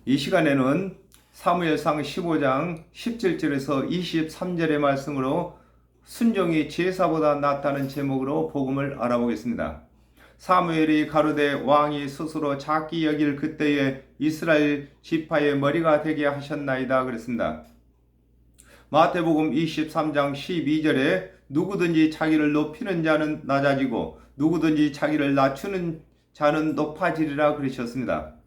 이 시간에는 사무엘상 15장 17절에서 23절의 말씀으로 순종이 제사보다 낫다는 제목으로 복음을 알아보겠습니다. 사무엘이 가로되 왕이 스스로 작게 여길 그때에 이스라엘 지파의 머리가 되게 하셨나이다 그랬습니다. 마태복음 23장 12절에 누구든지 자기를 높이는 자는 낮아지고 누구든지 자기를 낮추는 자는 높아지리라 그러셨습니다.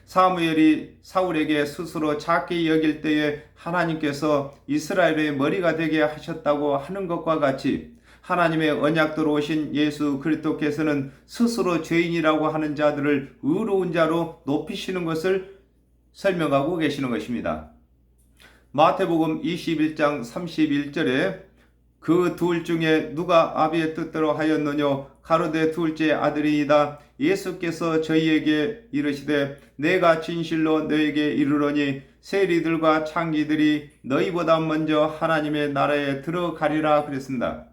사무엘이 사울에게 스스로 작게 여길 때에 하나님께서 이스라엘의 머리가 되게 하셨다고 하는 것과 같이 하나님의 언약대로 오신 예수 그리스도께서는 스스로 죄인이라고 하는 자들을 의로운 자로 높이시는 것을 설명하고 계시는 것입니다. 마태복음 21장 31절에 그 둘 중에 누가 아비의 뜻대로 하였느냐 가로되 둘째 아들이이다. 예수께서 저희에게 이르시되 내가 진실로 너에게 이르노니 세리들과 창기들이 너희보다 먼저 하나님의 나라에 들어가리라 그랬습니다.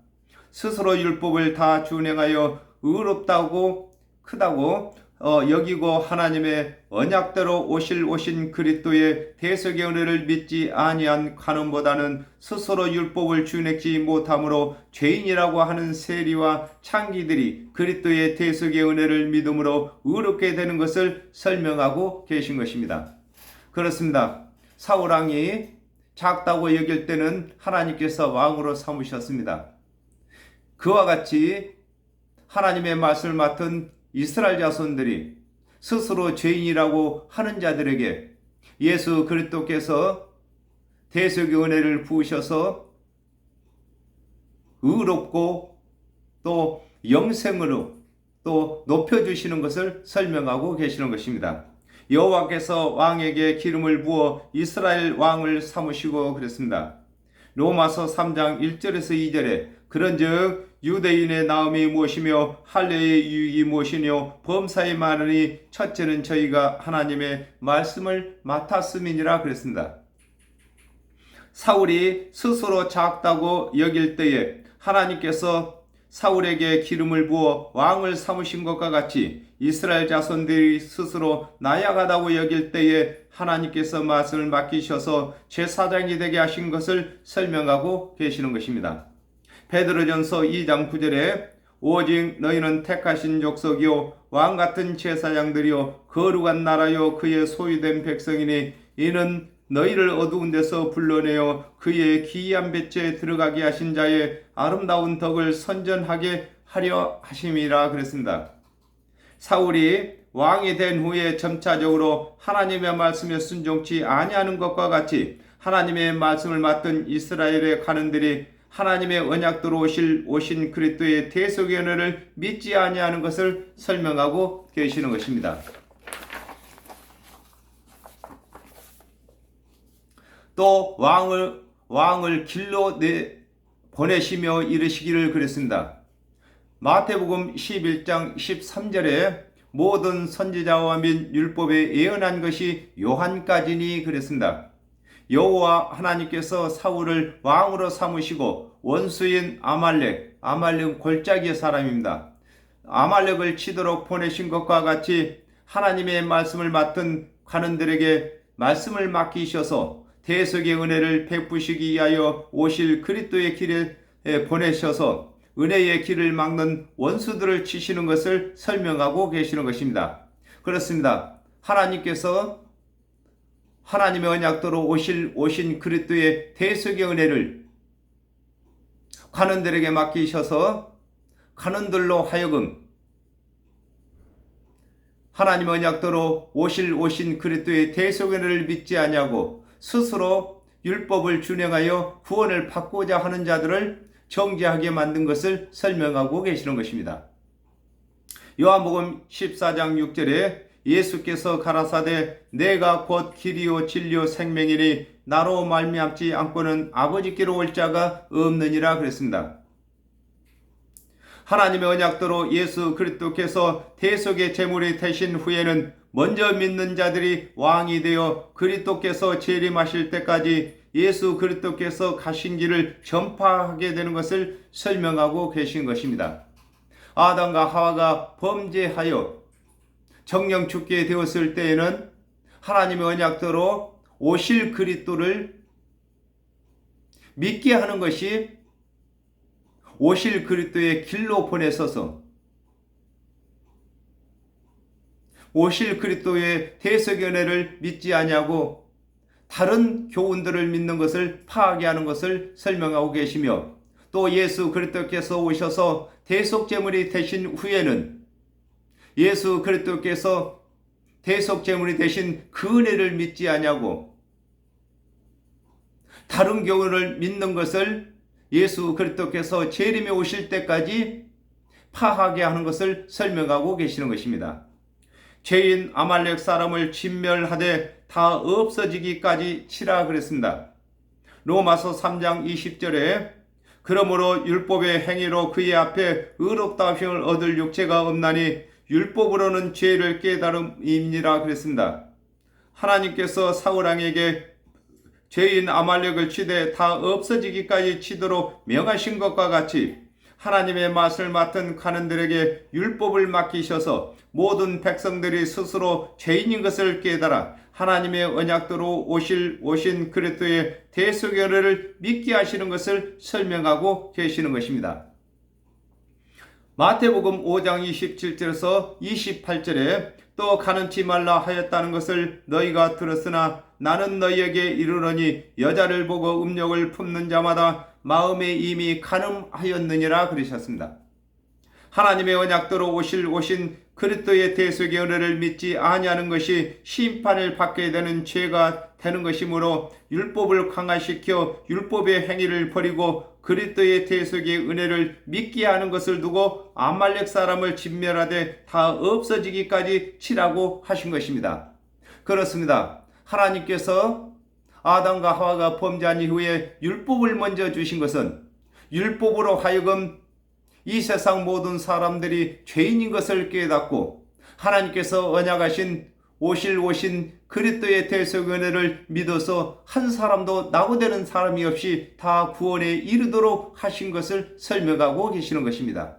스스로 율법을 다 준행하여 의롭다고 크다고 여기고 하나님의 언약대로 오신 그리스도의 대속의 은혜를 믿지 아니한 간음보다는 스스로 율법을 준행치 못함으로 죄인이라고 하는 세리와 창기들이 그리스도의 대속의 은혜를 믿음으로 의롭게 되는 것을 설명하고 계신 것입니다. 그렇습니다. 사울왕이 작다고 여길 때는 하나님께서 왕으로 삼으셨습니다. 그와 같이 하나님의 말씀을 맡은 이스라엘 자손들이 스스로 죄인이라고 하는 자들에게 예수 그리스도께서 대속의 은혜를 부으셔서 의롭고 또 영생으로 또 높여주시는 것을 설명하고 계시는 것입니다. 여호와께서 왕에게 기름을 부어 이스라엘 왕을 삼으시고 그랬습니다. 로마서 3장 1절에서 2절에 그런즉 유대인의 나음이 무엇이며 할례의 유익이 무엇이뇨 범사에 많으니 첫째는 저희가 하나님의 말씀을 맡았음이니라 그랬습니다. 사울이 스스로 작다고 여길 때에 하나님께서 사울에게 기름을 부어 왕을 삼으신 것과 같이 이스라엘 자손들이 스스로 나약하다고 여길 때에 하나님께서 말씀을 맡기셔서 제사장이 되게 하신 것을 설명하고 계시는 것입니다. 베드로전서 2장 9절에 오직 너희는 택하신 족속이요 왕같은 제사장들이요 거룩한 나라요 그의 소유된 백성이니 이는 너희를 어두운 데서 불러내어 그의 기이한 빛에 들어가게 하신 자의 아름다운 덕을 선전하게 하려 하심이라 그랬습니다. 사울이 왕이 된 후에 점차적으로 하나님의 말씀에 순종치 아니하는 것과 같이 하나님의 말씀을 맡은 이스라엘의 관원들이 하나님의 언약대로 오신 그리스도의 대속의 은혜를 믿지 아니하는 것을 설명하고 계시는 것입니다. 또 왕을 길로 보내시며 이르시기를 그랬습니다. 마태복음 11장 13절에 모든 선지자와 및 율법에 예언한 것이 요한까지니 그랬습니다. 여호와 하나님께서 사울을 왕으로 삼으시고 원수인 아말렉은 골짜기의 사람입니다. 아말렉을 치도록 보내신 것과 같이 하나님의 말씀을 맡은 관원들에게 말씀을 맡기셔서 대속의 은혜를 베푸시기 위하여 오실 그리스도의 길에 보내셔서 은혜의 길을 막는 원수들을 치시는 것을 설명하고 계시는 것입니다. 그렇습니다. 하나님께서 하나님의 언약대로 오신 그리스도의 대속의 은혜를 관원들에게 맡기셔서 관원들로 하여금 하나님의 언약대로 오신 그리스도의 대속의 은혜를 믿지 아니하고 스스로 율법을 준행하여 구원을 받고자 하는 자들을 정죄하게 만든 것을 설명하고 계시는 것입니다. 요한복음 14장 6절에 예수께서 가라사대 내가 곧 길이요 진리요 생명이니 나로 말미암지 않고는 아버지께로 올 자가 없느니라 그랬습니다. 하나님의 언약대로 예수 그리스도께서 대속의 제물이 되신 후에는 먼저 믿는 자들이 왕이 되어 그리스도께서 재림하실 때까지 예수 그리스도께서 가신 길을 전파하게 되는 것을 설명하고 계신 것입니다. 아담과 하와가 범죄하여 정령 죽게 되었을 때에는 하나님의 언약대로 오실 그리스도를 믿게 하는 것이 오실 그리스도의 길로 보내서서 오실 그리스도의 대속의 은혜를 믿지 아니하고 다른 교훈들을 믿는 것을 파하게 하는 것을 설명하고 계시며, 또 예수 그리스도께서 오셔서 대속제물이 되신 후에는 예수 그리스도께서 대속제물이 되신 그 은혜를 믿지 아니하고 다른 교훈을 믿는 것을 예수 그리스도께서 재림에 오실 때까지 파하게 하는 것을 설명하고 계시는 것입니다. 죄인 아말렉 사람을 진멸하되 다 없어지기까지 치라 그랬습니다. 로마서 3장 20절에 그러므로 율법의 행위로 그의 앞에 의롭다함을 얻을 육체가 없나니 율법으로는 죄를 깨달음이니라 그랬습니다. 하나님께서 사울왕에게 죄인 아말렉을 치되 다 없어지기까지 치도록 명하신 것과 같이 하나님의 맛을 맡은 간원들에게 율법을 맡기셔서 모든 백성들이 스스로 죄인인 것을 깨달아 하나님의 언약대로 오신 그리스도의 대속의 은혜를 믿게 하시는 것을 설명하고 계시는 것입니다. 마태복음 5장 27절에서 28절에 또 가늠치 말라 하였다는 것을 너희가 들었으나 나는 너희에게 이르노니 여자를 보고 음욕을 품는 자마다 마음에 이미 간음하였느니라 그러셨습니다. 하나님의 언약대로 오신 그리스도의 대속의 은혜를 믿지 아니하는 것이 심판을 받게 되는 죄가 되는 것이므로 율법을 강화시켜 율법의 행위를 버리고 그리스도의 대속의 은혜를 믿게 하는 것을 두고 아말렉 사람을 진멸하되 다 없어지기까지 치라고 하신 것입니다. 그렇습니다. 하나님께서 아담과 하와가 범죄한 이후에 율법을 먼저 주신 것은 율법으로 하여금 이 세상 모든 사람들이 죄인인 것을 깨닫고 하나님께서 언약하신 오신 그리스도의 대속의 은혜를 믿어서 한 사람도 낙오되는 사람이 없이 다 구원에 이르도록 하신 것을 설명하고 계시는 것입니다.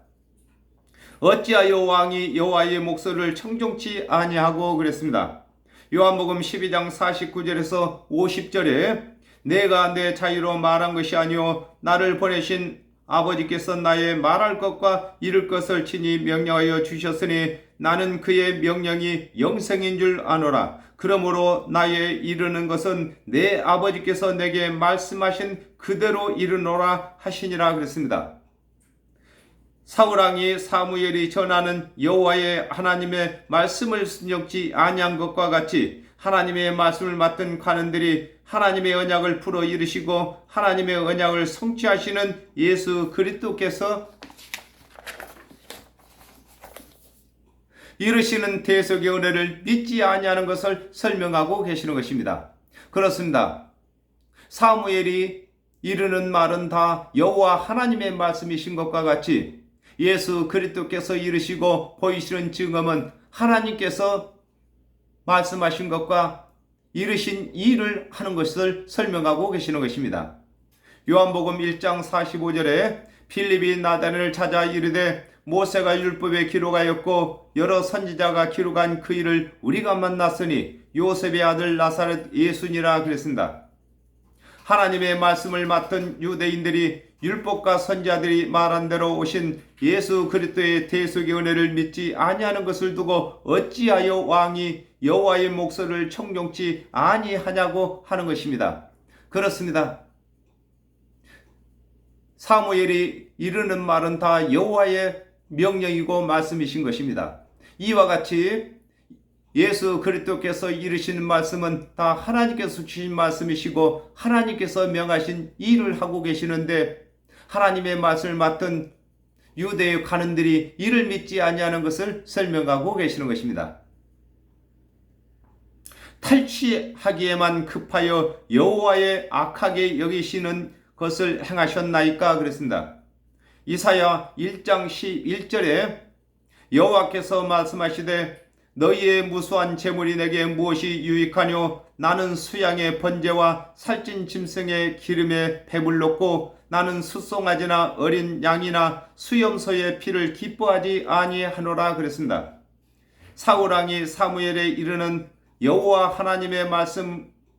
어찌하여 왕이 여호와의 목소리를 청종치 아니하고 그랬습니다. 요한복음 12장 49절에서 50절에 내가 내 자유로 말한 것이 아니요 나를 보내신 아버지께서 나의 말할 것과 이룰 것을 친히 명령하여 주셨으니 나는 그의 명령이 영생인 줄 아노라. 그러므로 나의 이르는 것은 내 아버지께서 내게 말씀하신 그대로 이르노라 하시니라 그랬습니다. 사울왕이 사무엘이 전하는 여호와의 하나님의 말씀을 순종치 아니한 것과 같이 하나님의 말씀을 맡은 관원들이 하나님의 언약을 풀어 이루시고 하나님의 언약을 성취하시는 예수 그리스도께서 이루시는 대속의 은혜를 믿지 아니하는 것을 설명하고 계시는 것입니다. 그렇습니다. 사무엘이 이르는 말은 다 여호와 하나님의 말씀이신 것과 같이 예수 그리스도께서 이루시고 보이시는 증언은 하나님께서 말씀하신 것과 이루신 일을 하는 것을 설명하고 계시는 것입니다. 요한복음 1장 45절에 필립이 나다나엘을 찾아 이르되 모세가 율법에 기록하였고 여러 선지자가 기록한 그 일을 우리가 만났으니 요셉의 아들 나사렛 예수니라 그랬습니다. 하나님의 말씀을 맡은 유대인들이 율법과 선지자들이 말한 대로 오신 예수 그리스도의 대속의 은혜를 믿지 아니하는 것을 두고 어찌하여 왕이 여호와의 목소리를 청종치 아니하냐고 하는 것입니다. 그렇습니다. 사무엘이 이르는 말은 다 여호와의 명령이고 말씀이신 것입니다. 이와 같이 예수 그리스도께서 이르시는 말씀은 다 하나님께서 주신 말씀이시고 하나님께서 명하신 일을 하고 계시는데 하나님의 말씀을 맡은 유대의 관원들이 이를 믿지 아니하는 것을 설명하고 계시는 것입니다. 탈취하기에만 급하여 여호와의 악하게 여기시는 것을 행하셨나이까 그랬습니다. 이사야 1장 11절에 여호와께서 말씀하시되 너희의 무수한 재물이 내게 무엇이 유익하뇨? 나는 수양의 번제와 살찐 짐승의 기름에 배불렀고 나는 숫송아지나 어린 양이나 수염소의 피를 기뻐하지 아니하노라 그랬습니다. 사울왕이 사무엘에 이르는 여호와 하나님의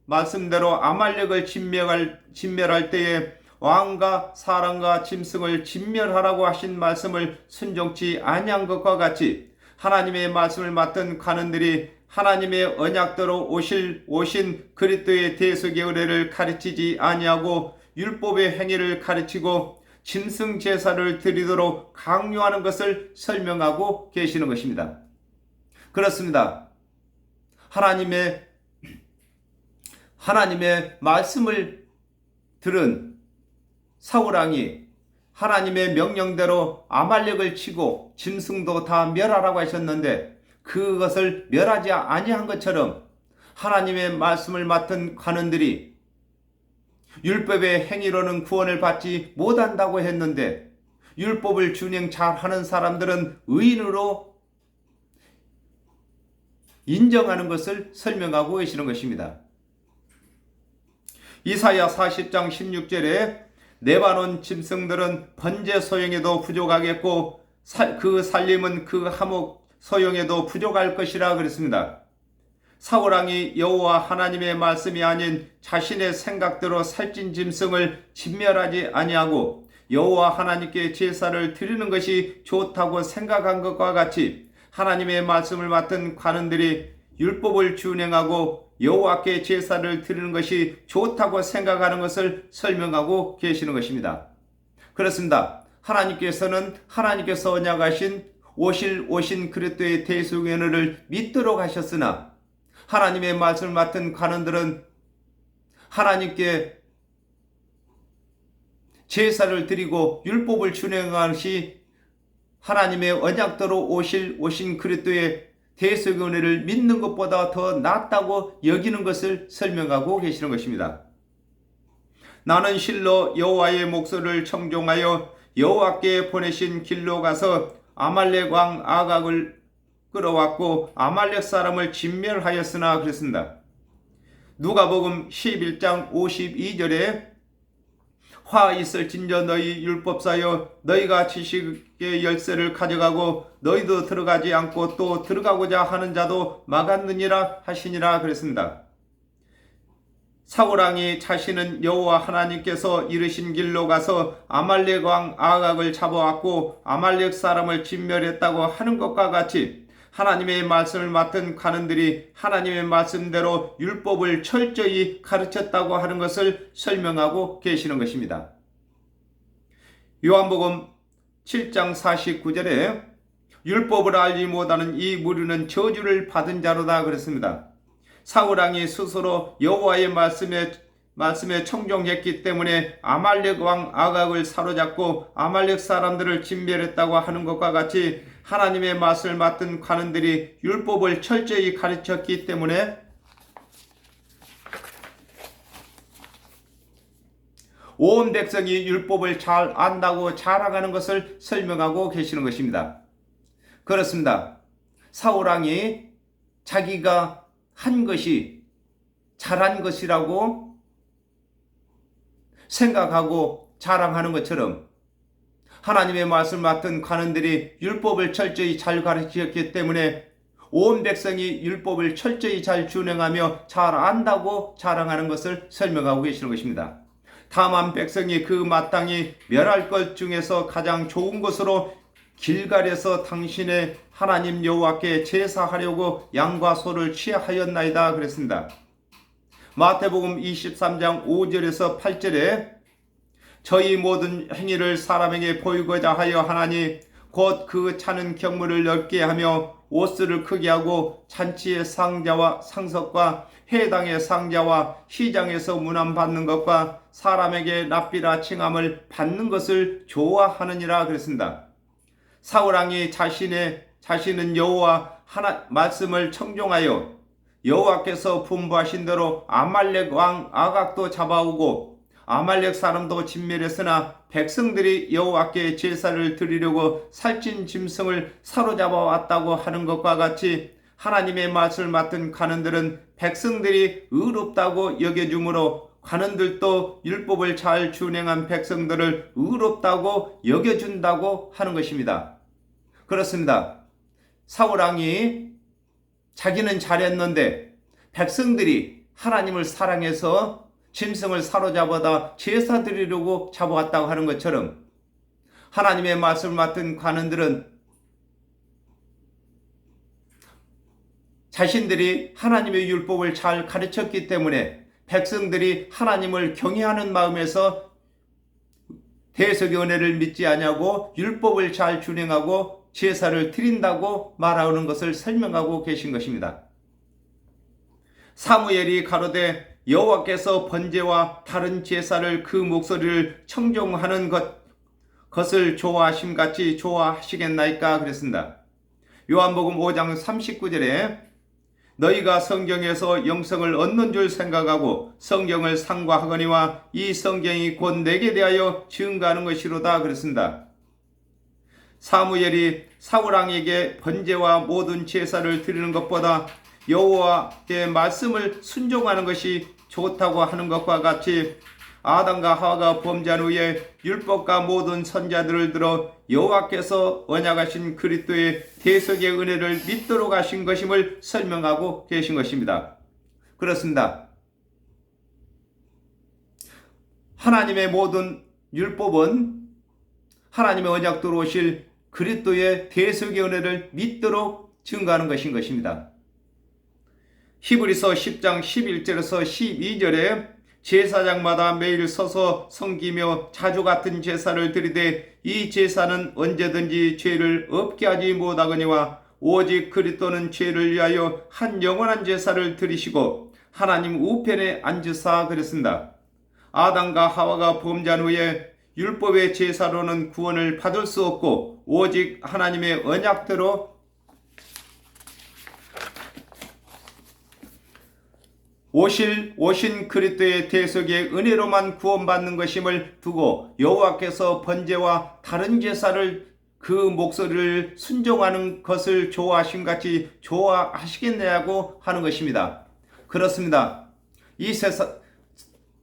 말씀대로 아말렉을 진멸할 때에 왕과 사람과 짐승을 진멸하라고 하신 말씀을 순종치 아니한 것과 같이 하나님의 말씀을 맡은 관원들이 하나님의 언약대로 오신 그리스도의 대속의 의례를 가르치지 아니하고 율법의 행위를 가르치고 짐승 제사를 드리도록 강요하는 것을 설명하고 계시는 것입니다. 그렇습니다. 하나님의 말씀을 들은 사울왕이 하나님의 명령대로 아말렉을 치고 짐승도 다 멸하라고 하셨는데 그것을 멸하지 아니한 것처럼 하나님의 말씀을 맡은 관원들이 율법의 행위로는 구원을 받지 못한다고 했는데 율법을 준행 잘하는 사람들은 의인으로 인정하는 것을 설명하고 계시는 것입니다. 이사야 40장 16절에 레바논 짐승들은 번제 소용에도 부족하겠고 그 살림은 그 하목 소용에도 부족할 것이라 그랬습니다. 사울왕이 여호와 하나님의 말씀이 아닌 자신의 생각대로 살찐 짐승을 진멸하지 아니하고 여호와 하나님께 제사를 드리는 것이 좋다고 생각한 것과 같이 하나님의 말씀을 맡은 관원들이 율법을 준행하고 여호와께 제사를 드리는 것이 좋다고 생각하는 것을 설명하고 계시는 것입니다. 그렇습니다. 하나님께서 언약하신 오신 그리스도의 대속의 은혜를 믿도록 하셨으나 하나님의 말씀을 맡은 관원들은 하나님께 제사를 드리고 율법을 준행하는 것이 하나님의 언약대로 오신 그리스도의 대속의 은혜를 믿는 것보다 더 낫다고 여기는 것을 설명하고 계시는 것입니다. 나는 실로 여호와의 목소리를 청종하여 여호와께 보내신 길로 가서 아말렉 왕 아각을 끌어왔고 아말렉 사람을 진멸하였으나 그랬습니다. 누가복음 11장 52절에 화 있을진저 너희 율법사여 너희가 지식의 열쇠를 가져가고 너희도 들어가지 않고 또 들어가고자 하는 자도 막았느니라 하시니라 그랬습니다. 사울왕이 자신은 여호와 하나님께서 이르신 길로 가서 아말렉 왕 아각을 잡아왔고 아말렉 사람을 진멸했다고 하는 것과 같이 하나님의 말씀을 맡은 관원들이 하나님의 말씀대로 율법을 철저히 가르쳤다고 하는 것을 설명하고 계시는 것입니다. 요한복음 7장 49절에 율법을 알지 못하는 이 무리는 저주를 받은 자로다 그랬습니다. 사울왕이 스스로 여호와의 말씀에 청종했기 때문에 아말렉 왕 아각을 사로잡고 아말렉 사람들을 진멸했다고 하는 것과 같이 하나님의 말씀을 맡은 관원들이 율법을 철저히 가르쳤기 때문에 온 백성이 율법을 잘 안다고 자랑하는 것을 설명하고 계시는 것입니다. 그렇습니다. 사울왕이 자기가 한 것이 잘한 것이라고 생각하고 자랑하는 것처럼 하나님의 말씀을 맡은 관원들이 율법을 철저히 잘 가르쳤기 때문에 온 백성이 율법을 철저히 잘 준행하며 잘 안다고 자랑하는 것을 설명하고 계시는 것입니다. 다만 백성이 그 마땅히 멸할 것 중에서 가장 좋은 것으로 길갈에서 당신의 하나님 여호와께 제사하려고 양과 소를 취하였나이다 그랬습니다. 마태복음 23장 5절에서 8절에 저희 모든 행위를 사람에게 보이고자 하여 하나니 곧 그 차는 경물을 넓게 하며 옷을 크게 하고 잔치의 상자와 상석과 회당의 상자와 시장에서 문안받는 것과 사람에게 랍비라 칭함을 받는 것을 좋아하느니라 그랬습니다. 사울왕이 자신은 여호와 말씀을 청종하여 여호와께서 분부하신 대로 아말렉 왕 아각도 잡아오고 아말렉 사람도 진멸했으나 백성들이 여호와께 제사를 드리려고 살찐 짐승을 사로잡아 왔다고 하는 것과 같이 하나님의 말씀을 맡은 관원들은 백성들이 의롭다고 여겨주므로 관원들도 율법을 잘 준행한 백성들을 의롭다고 여겨준다고 하는 것입니다. 그렇습니다. 사울왕이 자기는 잘했는데 백성들이 하나님을 사랑해서 짐승을 사로잡아다 제사 드리려고 잡아왔다고 하는 것처럼 하나님의 말씀을 맡은 관원들은 자신들이 하나님의 율법을 잘 가르쳤기 때문에 백성들이 하나님을 경외하는 마음에서 대속의 은혜를 믿지 아니하고 율법을 잘 준행하고 제사를 드린다고 말하는 것을 설명하고 계신 것입니다. 사무엘이 가로되 여호와께서 번제와 다른 제사를 그 목소리를 청종하는 것을 좋아하심같이 좋아하시겠나이까 그랬습니다. 요한복음 5장 39절에 너희가 성경에서 영생을 얻는 줄 생각하고 성경을 상고하거니와 이 성경이 곧 내게 대하여 증거하는 것이로다 그랬습니다. 사무엘이 사울왕에게 번제와 모든 제사를 드리는 것보다 여호와의 말씀을 순종하는 것이 좋다고 하는 것과 같이 아담과 하와가 범죄한 후에 율법과 모든 선자들을 들어 여호와께서 언약하신 그리스도의 대속의 은혜를 믿도록 하신 것임을 설명하고 계신 것입니다. 그렇습니다. 하나님의 모든 율법은 하나님의 언약도로 오실 그리스도의 대속의 은혜를 믿도록 증거하는 것인 것입니다. 히브리서 10장 11절에서 12절에 제사장마다 매일 서서 섬기며 자주 같은 제사를 드리되 이 제사는 언제든지 죄를 없게 하지 못하거니와 오직 그리스도는 죄를 위하여 한 영원한 제사를 드리시고 하나님 우편에 앉으사 그랬습니다. 아담과 하와가 범죄한 후에 율법의 제사로는 구원을 받을 수 없고 오직 하나님의 언약대로 오신 그리스도의 대속의 은혜로만 구원받는 것임을 두고 여호와께서 번제와 다른 제사를 그 목소리를 순종하는 것을 좋아하심같이 좋아하시겠냐고 하는 것입니다. 그렇습니다. 이 세상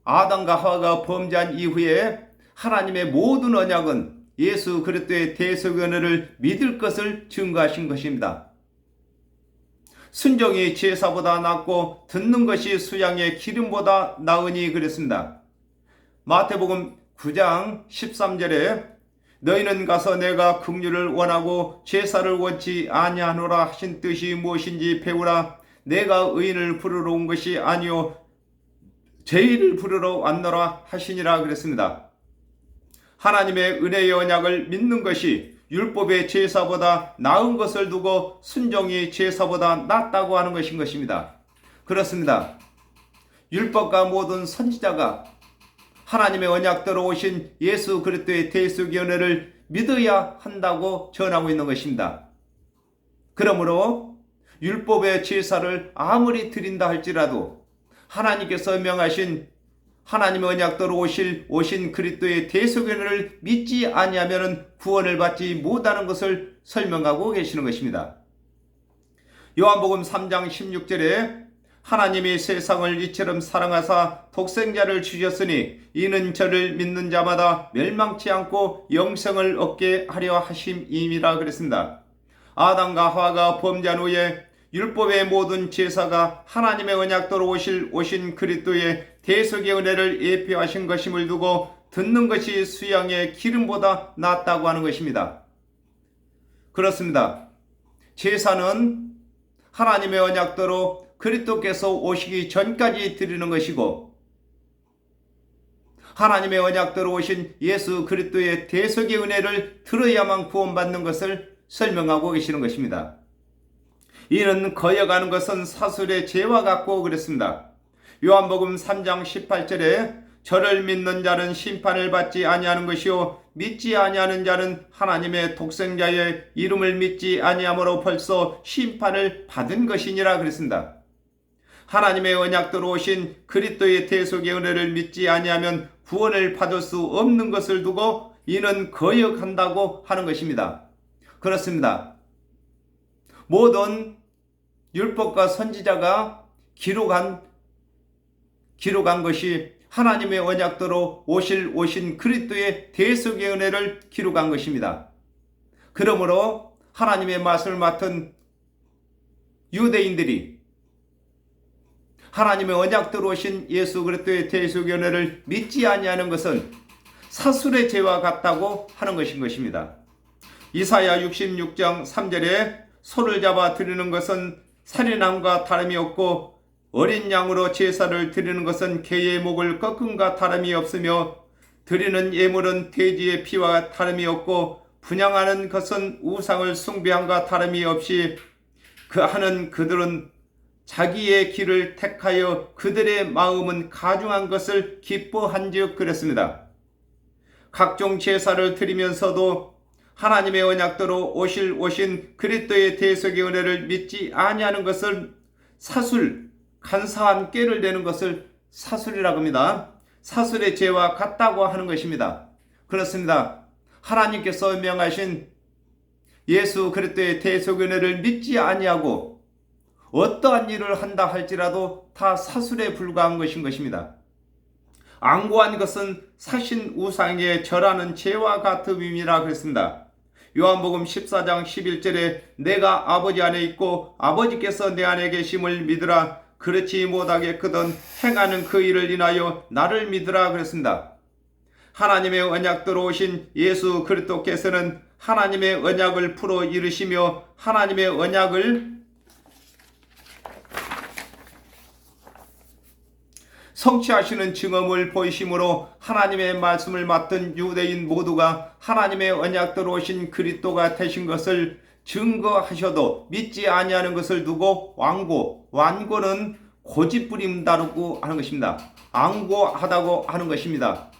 아담과 하와가 범죄한 이후에 하나님의 모든 언약은 예수 그리스도의 대속의 은혜를 믿을 것을 증거하신 것입니다. 순종이 제사보다 낫고 듣는 것이 수양의 기름보다 나으니 그랬습니다. 마태복음 9장 13절에 너희는 가서 내가 긍휼을 원하고 제사를 원치 아니하노라 하신 뜻이 무엇인지 배우라. 내가 의인을 부르러 온 것이 아니요 죄인을 부르러 왔노라 하시니라 그랬습니다. 하나님의 은혜의 언약을 믿는 것이 율법의 제사보다 나은 것을 두고 순종이 제사보다 낫다고 하는 것인 것입니다. 그렇습니다. 율법과 모든 선지자가 하나님의 언약대로 오신 예수 그리스도의 대속의 은혜를 믿어야 한다고 전하고 있는 것입니다. 그러므로 율법의 제사를 아무리 드린다 할지라도 하나님께서 명하신 하나님의 언약대로 오신 그리스도의 대속의 은혜를 믿지 아니하면 구원을 받지 못하는 것을 설명하고 계시는 것입니다. 요한복음 3장 16절에 하나님이 세상을 이처럼 사랑하사 독생자를 주셨으니 이는 저를 믿는 자마다 멸망치 않고 영생을 얻게 하려 하심임이라 그랬습니다. 아담과 하와가 범죄한 후에 율법의 모든 제사가 하나님의 언약대로 오신 그리스도의 대속의 은혜를 예표하신 것임을 두고 듣는 것이 수양의 기름보다 낫다고 하는 것입니다. 그렇습니다. 제사는 하나님의 언약대로 그리스도께서 오시기 전까지 드리는 것이고 하나님의 언약대로 오신 예수 그리스도의 대속의 은혜를 들어야만 구원받는 것을 설명하고 계시는 것입니다. 이는 거역하는 것은 사술의 죄와 같고 그랬습니다. 요한복음 3장 18절에 저를 믿는 자는 심판을 받지 아니하는 것이요 믿지 아니하는 자는 하나님의 독생자의 이름을 믿지 아니함으로 벌써 심판을 받은 것이니라 그랬습니다. 하나님의 언약대로 오신 그리스도의 대속의 은혜를 믿지 아니하면 구원을 받을 수 없는 것을 두고 이는 거역한다고 하는 것입니다. 그렇습니다. 모든 율법과 선지자가 기록한 것이 하나님의 언약대로 오신 그리스도의 대속의 은혜를 기록한 것입니다. 그러므로 하나님의 말씀을 맡은 유대인들이 하나님의 언약대로 오신 예수 그리스도의 대속의 은혜를 믿지 아니하는 것은 사술의 죄와 같다고 하는 것인 것입니다. 이사야 66장 3절에 소를 잡아 드리는 것은 살인함과 다름이 없고 어린 양으로 제사를 드리는 것은 개의 목을 꺾음과 다름이 없으며 드리는 예물은 돼지의 피와 다름이 없고 분향하는 것은 우상을 숭배함과 다름이 없이 하는 그들은 자기의 길을 택하여 그들의 마음은 가중한 것을 기뻐한즉 그랬습니다. 각종 제사를 드리면서도 하나님의 언약대로 오신 그리스도의 대속의 은혜를 믿지 아니하는 것을 사술, 간사한 꾀를 내는 것을 사술이라고 합니다. 사술의 죄와 같다고 하는 것입니다. 그렇습니다. 하나님께서 명하신 예수 그리스도의 대속의 은혜를 믿지 아니하고 어떠한 일을 한다 할지라도 다 사술에 불과한 것인 것입니다. 앙고한 것은 사신 우상에 절하는 죄와 같음이라 그랬습니다. 요한복음 14장 11절에 내가 아버지 안에 있고 아버지께서 내 안에 계심을 믿으라. 그렇지 못하겠거든 행하는 그 일을 인하여 나를 믿으라 그랬습니다. 하나님의 언약대로 오신 예수 그리스도께서는 하나님의 언약을 풀어 이루시며 하나님의 언약을 성취하시는 증언을 보이심으로 하나님의 말씀을 맡은 유대인 모두가 하나님의 언약대로 오신 그리스도가 되신 것을 증거하셔도 믿지 아니하는 것을 두고 완고는 고집부림다르고 하는 것입니다. 앙고하다고 하는 것입니다.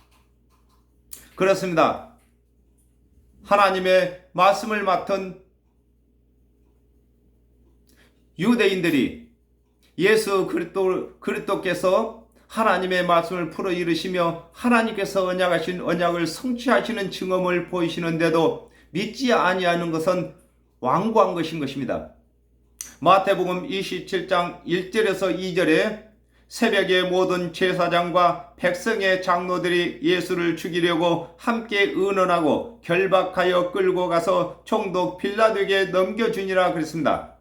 그렇습니다. 하나님의 말씀을 맡은 유대인들이 예수 그리스도께서 하나님의 말씀을 풀어 이루시며 하나님께서 언약하신 언약을 성취하시는 증언을 보이시는데도 믿지 아니하는 것은 완고한 것인 것입니다. 마태복음 27장 1절에서 2절에 새벽에 모든 제사장과 백성의 장로들이 예수를 죽이려고 함께 의논하고 결박하여 끌고 가서 총독 빌라도에게 넘겨주니라 그랬습니다.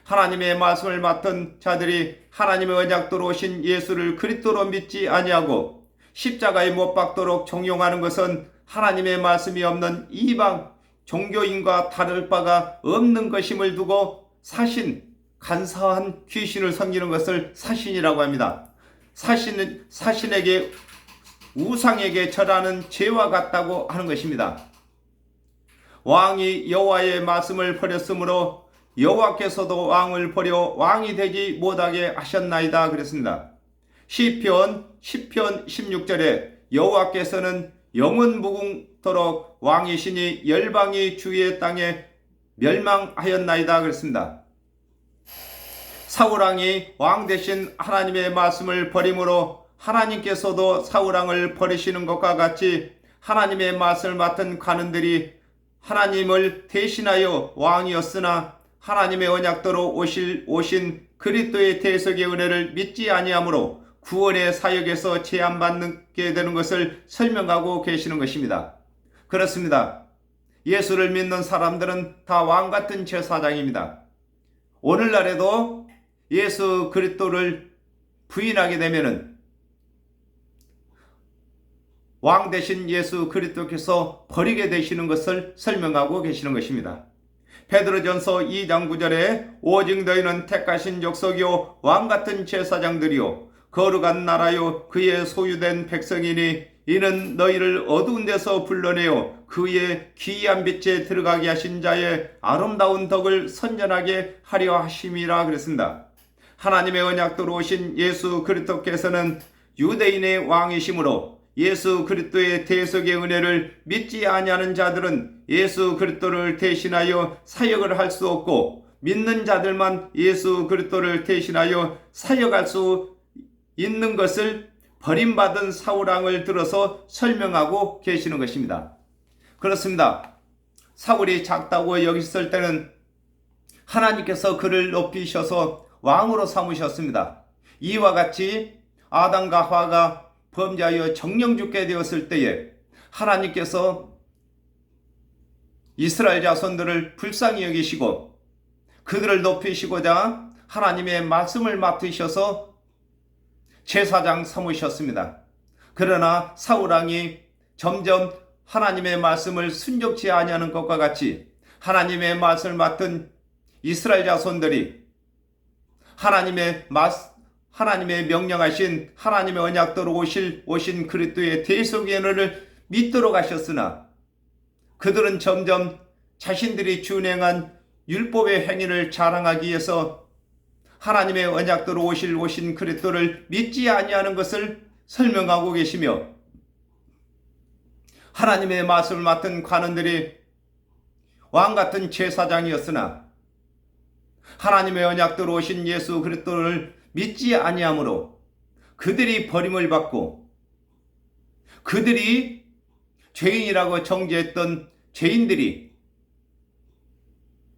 하나님의 말씀을 맡은 자들이 하나님의 언약대로 오신 예수를 그리스도로 믿지 아니하고 십자가에 못 박도록 종용하는 것은 하나님의 말씀이 없는 이방 종교인과 다를 바가 없는 것임을 두고 간사한 귀신을 섬기는 것을 사신이라고 합니다. 사신에게 우상에게 절하는 죄와 같다고 하는 것입니다. 왕이 여호와의 말씀을 버렸으므로 여호와께서도 왕을 버려 왕이 되지 못하게 하셨나이다 그랬습니다. 시편 16절에 여호와께서는 영원 무궁토록 왕이시니 열방이 주의 땅에 멸망하였나이다 그랬습니다. 사울왕이 왕 대신 하나님의 말씀을 버림으로 하나님께서도 사울왕을 버리시는 것과 같이 하나님의 말씀을 맡은 관원들이 하나님을 대신하여 왕이었으나 하나님의 언약대로 오신 그리스도의 대속의 은혜를 믿지 아니하므로 구원의 사역에서 제한받게 되는 것을 설명하고 계시는 것입니다. 그렇습니다. 예수를 믿는 사람들은 다 왕같은 제사장입니다. 오늘날에도 예수 그리스도를 부인하게 되면은 왕 대신 예수 그리스도께서 버리게 되시는 것을 설명하고 계시는 것입니다. 베드로전서 2장 9절에 오직 너희는 택하신 족속이요 왕같은 제사장들이요 거룩한 나라요 그의 소유된 백성이니 이는 너희를 어두운 데서 불러내어 그의 귀한 빛에 들어가게 하신 자의 아름다운 덕을 선전하게 하려 하심이라 그랬습니다. 하나님의 언약대로 오신 예수 그리스도께서는 유대인의 왕이시므로 예수 그리스도의 대속의 은혜를 믿지 아니하는 자들은 예수 그리스도를 대신하여 사역을 할 수 없고 믿는 자들만 예수 그리스도를 대신하여 사역할 수 있는 것을 버림받은 사울왕을 들어서 설명하고 계시는 것입니다. 그렇습니다. 사울이 작다고 여겼을 때는 하나님께서 그를 높이셔서 왕으로 삼으셨습니다. 이와 같이 아담과 하와가 범죄하여 정령 죽게 되었을 때에 하나님께서 이스라엘 자손들을 불쌍히 여기시고 그들을 높이시고자 하나님의 말씀을 맡으셔서 제사장 삼으셨습니다. 그러나 사울왕이 점점 하나님의 말씀을 순종치 아니하는 것과 같이 하나님의 말씀을 맡은 이스라엘 자손들이 하나님의 명령하신 하나님의 언약대로 오신 그리스도의 대속의 은혜를 믿도록 하셨으나 그들은 점점 자신들이 준행한 율법의 행위를 자랑하기 위해서 하나님의 언약대로 오신 그리스도를 믿지 아니하는 것을 설명하고 계시며, 하나님의 말씀을 맡은 관원들이 왕같은 제사장이었으나 하나님의 언약대로 오신 예수 그리스도를 믿지 아니하므로 그들이 버림을 받고 그들이 죄인이라고 정죄했던 죄인들이,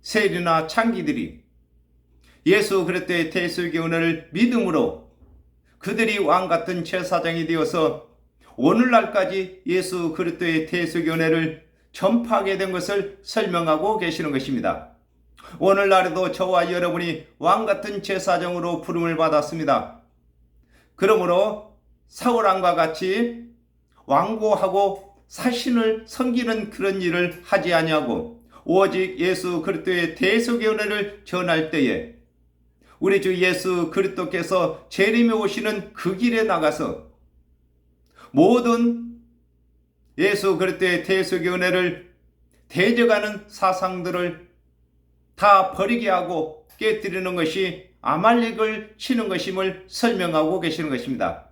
세리나 창기들이 예수 그리스도의 대속의 은혜를 믿음으로 그들이 왕같은 제사장이 되어서 오늘날까지 예수 그리스도의 대속의 은혜를 전파하게 된 것을 설명하고 계시는 것입니다. 오늘날에도 저와 여러분이 왕같은 제사장으로 부름을 받았습니다. 그러므로 사울왕과 같이 완고하고 사신을 섬기는 그런 일을 하지 아니하고 오직 예수 그리스도의 대속의 은혜를 전할 때에 우리 주 예수 그리스도께서 재림에 오시는 그 길에 나가서 모든 예수 그리스도의 대속의 은혜를 대적하는 사상들을 다 버리게 하고 깨뜨리는 것이 아말렉을 치는 것임을 설명하고 계시는 것입니다.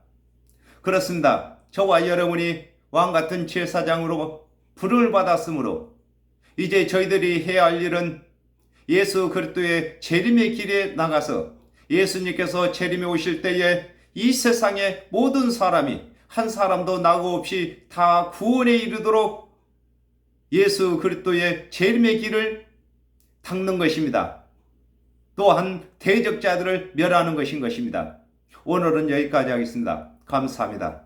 그렇습니다. 저와 여러분이 왕같은 제사장으로 부름을 받았으므로 이제 저희들이 해야 할 일은 예수 그리스도의 재림의 길에 나가서 예수님께서 재림에 오실 때에 이 세상의 모든 사람이 한 사람도 낙오 없이 다 구원에 이르도록 예수 그리스도의 재림의 길을 닦는 것입니다. 또한 대적자들을 멸하는 것인 것입니다. 오늘은 여기까지 하겠습니다. 감사합니다.